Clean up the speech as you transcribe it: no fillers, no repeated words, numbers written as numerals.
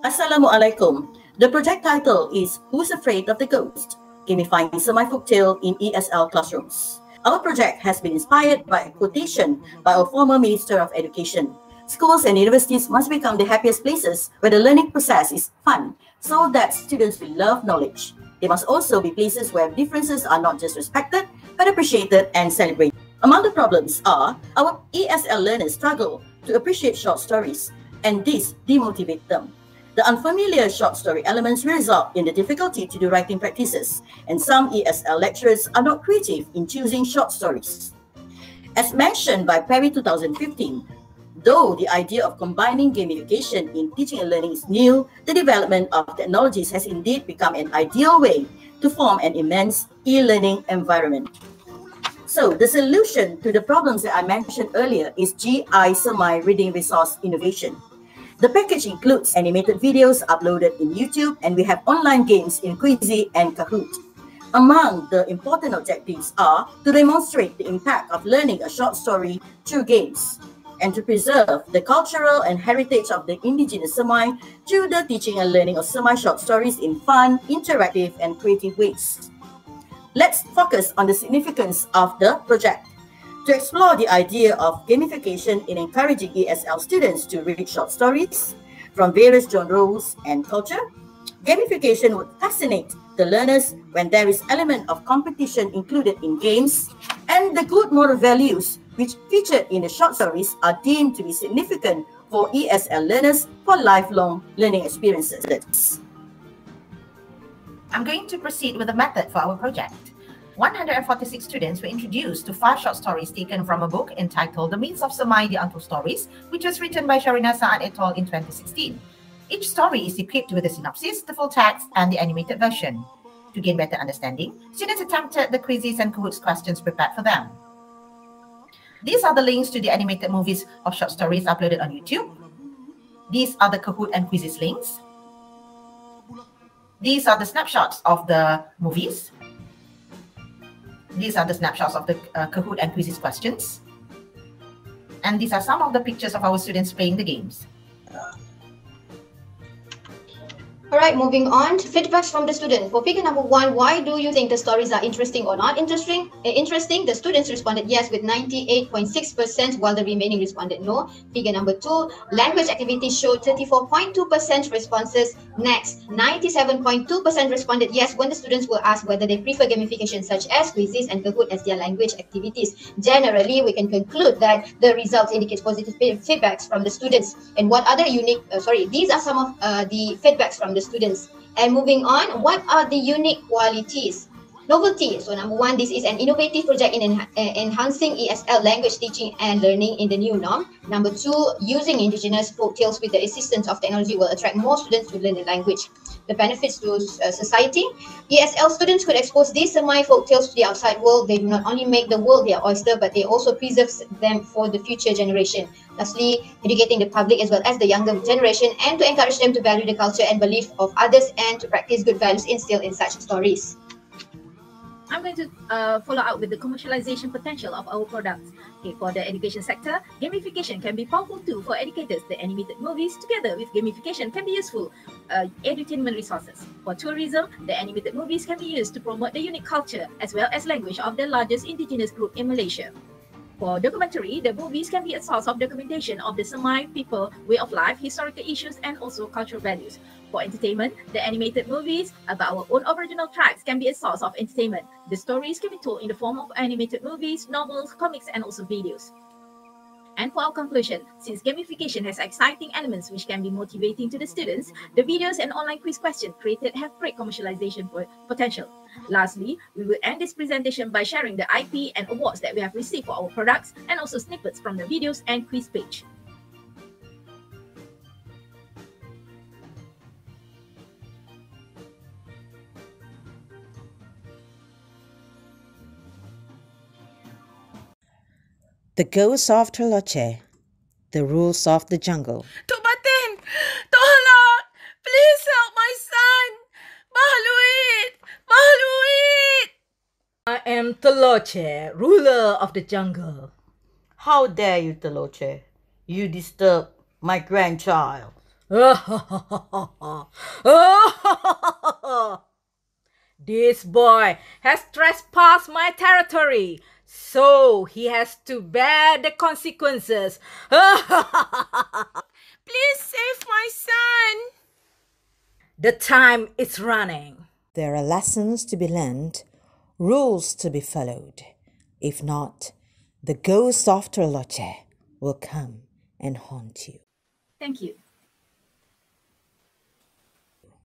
Assalamualaikum. The project title is Who's Afraid of the Ghost? Gamifying Semai Folktale in ESL Classrooms. Our project has been inspired by a quotation by our former Minister of Education. Schools and universities must become the happiest places where the learning process is fun, so that students will love knowledge. They must also be places where differences are not just respected, but appreciated and celebrated. Among the problems are, our ESL learners struggle to appreciate short stories, and this demotivates them. The unfamiliar short story elements result in the difficulty to do writing practices, and some ESL lecturers are not creative in choosing short stories. As mentioned by Perry 2015, though the idea of combining gamification in teaching and learning is new, the development of technologies has indeed become an ideal way to form an immense e-learning environment. So, the solution to the problems that I mentioned earlier is GI Semai Reading Resource Innovation. The package includes animated videos uploaded in YouTube, and we have online games in Quizy and Kahoot. Among the important objectives are to demonstrate the impact of learning a short story through games, and to preserve the cultural and heritage of the indigenous Semai through the teaching and learning of Semai short stories in fun, interactive, and creative ways. Let's focus on the significance of the project. To explore the idea of gamification in encouraging ESL students to read short stories from various genres and culture, gamification would fascinate the learners when there is element of competition included in games, and the good moral values which featured in the short stories are deemed to be significant for ESL learners for lifelong learning experiences. I'm going to proceed with the method for our project. 146 students were introduced to 5 short stories taken from a book entitled The Means of Semai, The Untold Stories, which was written by Sharina Saad et al. In 2016. Each story is equipped with a synopsis, the full text, and the animated version. To gain better understanding, students attempted the quizzes and Kahoot questions prepared for them. These are the links to the animated movies of short stories uploaded on YouTube. These are the Kahoot and quizzes links. These are the snapshots of the movies. These are the snapshots of the Kahoot and quizzes questions. And these are some of the pictures of our students playing the games. Alright, moving on to feedbacks from the student. For figure number 1, why do you think the stories are interesting or not interesting? The students responded yes with 98.6%, while the remaining responded no. Figure number 2, language activities showed 34.2% responses. Next, 97.2% responded yes when the students were asked whether they prefer gamification such as quizzes and Kahoot as their language activities. Generally, we can conclude that the results indicate positive feedbacks from the students. And what other unique, these are some of the feedbacks from the students. And moving on, what are the unique qualities? Novelty. So number 1, this is an innovative project in enhancing ESL language teaching and learning in the new norm. Number 2, using indigenous folktales with the assistance of technology will attract more students to learn the language. The benefits to society. ESL students could expose these Semai folktales to the outside world. They do not only make the world their oyster, but they also preserve them for the future generation. Lastly, educating the public as well as the younger generation, and to encourage them to value the culture and belief of others and to practice good values instilled in such stories. I'm going to follow up with the commercialization potential of our products. Okay, for the education sector, gamification can be powerful tool for educators. The animated movies together with gamification can be useful edutainment resources. For tourism, the animated movies can be used to promote the unique culture as well as language of the largest indigenous group in Malaysia. For documentary, the movies can be a source of documentation of the Semai people, way of life, historical issues, and also cultural values. For entertainment, the animated movies about our own original tribes can be a source of entertainment. The stories can be told in the form of animated movies, novels, comics, and also videos. And for our conclusion, since gamification has exciting elements which can be motivating to the students, the videos and online quiz questions created have great commercialization potential. Lastly, we will end this presentation by sharing the IP and awards that we have received for our products, and also snippets from the videos and quiz page. The Ghost of Terloche, The Rules of the Jungle. Tok Batin, tolong! Please help my son! Bahaluit! Bahaluit! I am Terloche, ruler of the jungle. How dare you, Terloche? You disturb my grandchild. This boy has trespassed my territory, so he has to bear the consequences. Please save my son. The time is running. There are lessons to be learned, rules to be followed. If not, the ghost of Troloche will come and haunt you. Thank you.